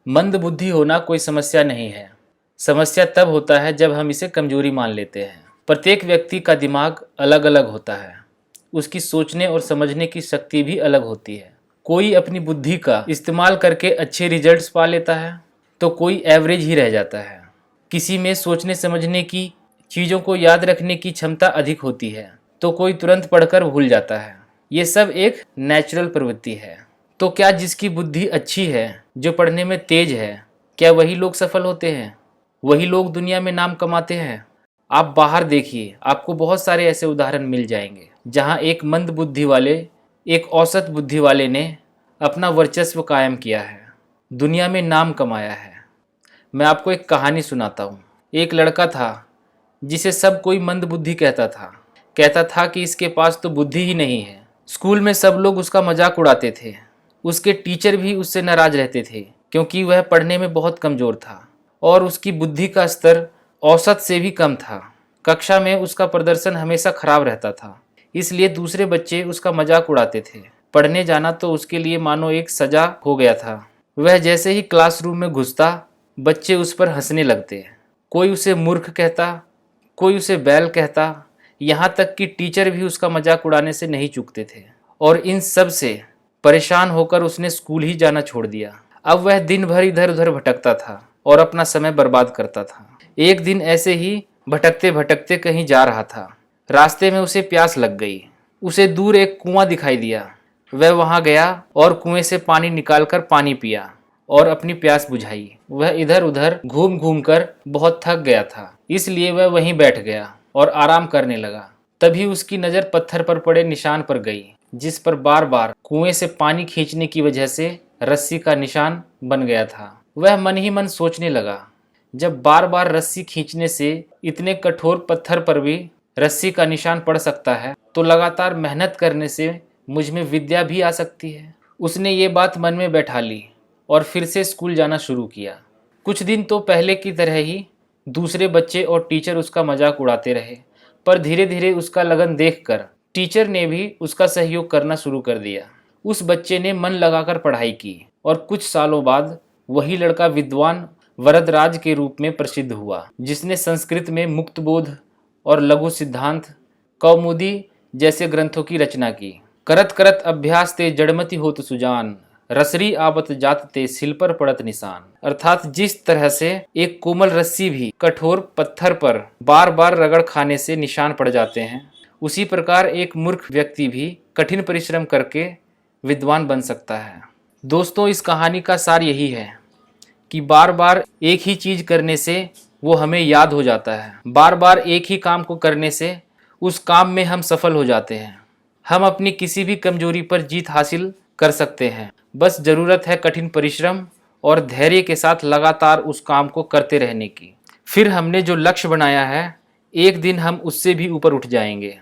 मंद बुद्धि होना कोई समस्या नहीं है। समस्या तब होता है जब हम इसे कमजोरी मान लेते हैं। प्रत्येक व्यक्ति का दिमाग अलग अलग होता है। उसकी सोचने और समझने की शक्ति भी अलग होती है। कोई अपनी बुद्धि का इस्तेमाल करके अच्छे रिजल्ट्स पा लेता है तो कोई एवरेज ही रह जाता है। किसी में सोचने समझने की, चीज़ों को याद रखने की क्षमता अधिक होती है तो कोई तुरंत पढ़कर भूल जाता है। ये सब एक नेचुरल प्रवृत्ति है। तो क्या जिसकी बुद्धि अच्छी है, जो पढ़ने में तेज है, क्या वही लोग सफल होते हैं? वही लोग दुनिया में नाम कमाते हैं? आप बाहर देखिए, आपको बहुत सारे ऐसे उदाहरण मिल जाएंगे जहां एक मंद बुद्धि वाले, एक औसत बुद्धि वाले ने अपना वर्चस्व कायम किया है, दुनिया में नाम कमाया है। मैं आपको एक कहानी सुनाता हूँ। एक लड़का था जिसे सब कोई मंद बुद्धि कहता था कि इसके पास तो बुद्धि ही नहीं है। स्कूल में सब लोग उसका मजाक उड़ाते थे। उसके टीचर भी उससे नाराज रहते थे क्योंकि वह पढ़ने में बहुत कमज़ोर था और उसकी बुद्धि का स्तर औसत से भी कम था। कक्षा में उसका प्रदर्शन हमेशा खराब रहता था, इसलिए दूसरे बच्चे उसका मजाक उड़ाते थे। पढ़ने जाना तो उसके लिए मानो एक सजा हो गया था। वह जैसे ही क्लासरूम में घुसता, बच्चे उस पर हंसने लगते। कोई उसे मूर्ख कहता, कोई उसे बैल कहता, यहाँ तक कि टीचर भी उसका मजाक उड़ाने से नहीं चूकते थे। और इन सब से परेशान होकर उसने स्कूल ही जाना छोड़ दिया। अब वह दिन भर इधर उधर भटकता था और अपना समय बर्बाद करता था। एक दिन ऐसे ही भटकते भटकते कहीं जा रहा था। रास्ते में उसे प्यास लग गई। उसे दूर एक कुआं दिखाई दिया। वह वहां गया और कुएं से पानी निकालकर पानी पिया और अपनी प्यास बुझाई। वह इधर उधर घूम घूम कर बहुत थक गया था, इसलिए वह वहीं बैठ गया और आराम करने लगा। तभी उसकी नज़र पत्थर पर पड़े निशान पर गई, जिस पर बार बार कुएं से पानी खींचने की वजह से रस्सी का निशान बन गया था। वह मन ही मन सोचने लगा, जब बार बार रस्सी खींचने से इतने कठोर पत्थर पर भी रस्सी का निशान पड़ सकता है, तो लगातार मेहनत करने से मुझ में विद्या भी आ सकती है। उसने ये बात मन में बैठा ली और फिर से स्कूल जाना शुरू किया। कुछ दिन तो पहले की तरह ही दूसरे बच्चे और टीचर उसका मजाक उड़ाते रहे, पर धीरे धीरे उसका लगन देखकर टीचर ने भी उसका सहयोग करना शुरू कर दिया। उस बच्चे ने मन लगाकर पढ़ाई की और कुछ सालों बाद वही लड़का विद्वान वरदराज के रूप में प्रसिद्ध हुआ, जिसने संस्कृत में मुक्तबोध और लघु सिद्धांत, कौमुदी जैसे ग्रंथों की रचना की। करत करत अभ्यास ते जड़मति होत सुजान, रसरी आवत जात ते सिल पर पड़त निशान। अर्थात जिस तरह से एक कोमल रस्सी भी कठोर पत्थर पर बार बार रगड़ खाने से निशान पड़ जाते हैं, उसी प्रकार एक मूर्ख व्यक्ति भी कठिन परिश्रम करके विद्वान बन सकता है। दोस्तों, इस कहानी का सार यही है कि बार बार एक ही चीज करने से वो हमें याद हो जाता है। बार बार एक ही काम को करने से उस काम में हम सफल हो जाते हैं। हम अपनी किसी भी कमजोरी पर जीत हासिल कर सकते हैं। बस जरूरत है कठिन परिश्रम और धैर्य के साथ लगातार उस काम को करते रहने की। फिर हमने जो लक्ष्य बनाया है, एक दिन हम उससे भी ऊपर उठ जाएंगे।